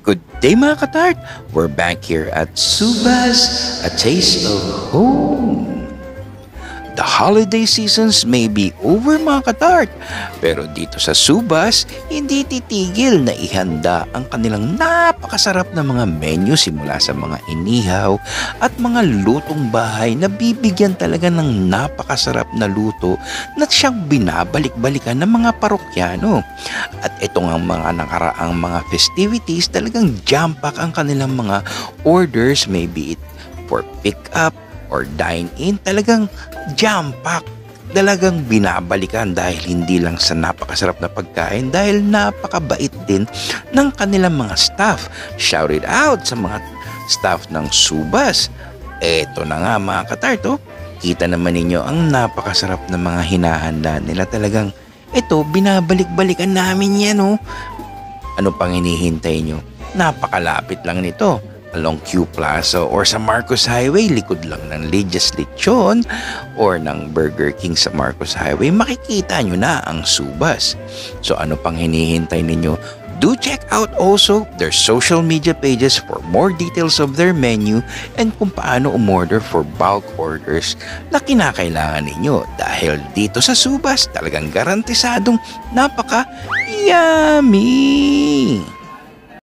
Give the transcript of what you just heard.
Good day mga katart! We're back here at Subas, a taste of home. The holiday seasons may be over mga katart, pero dito sa Subas, hindi titigil na ihanda ang kanilang napakasarap na mga menu simula sa mga inihaw at mga lutong bahay na bibigyan talaga ng napakasarap na luto na siyang binabalik-balikan ng mga parokyano. At ito nga mga nakaraang mga festivities, talagang jam-pack ang kanilang mga orders, maybe it for pick-up or dine-in, talagang jam-pack. Talagang binabalikan dahil hindi lang sa napakasarap na pagkain, dahil napakabait din ng kanilang mga staff. Shout it out sa mga staff ng Subas. Eto na nga mga katarto, kita naman ninyo ang napakasarap na mga hinahanda nila. Talagang ito, binabalik-balikan namin yan, oh. Ano pang hinihintay nyo? Napakalapit lang nito. Along Q Plaza or sa Marcos Highway, likod lang ng Lydia's Lechon or ng Burger King sa Marcos Highway, makikita nyo na ang Subas. So ano pang hinihintay ninyo? Do check out also their social media pages for more details of their menu and kung paano umorder for bulk orders na kinakailangan ninyo. Dahil dito sa Subas, talagang garantisadong napaka-yummy!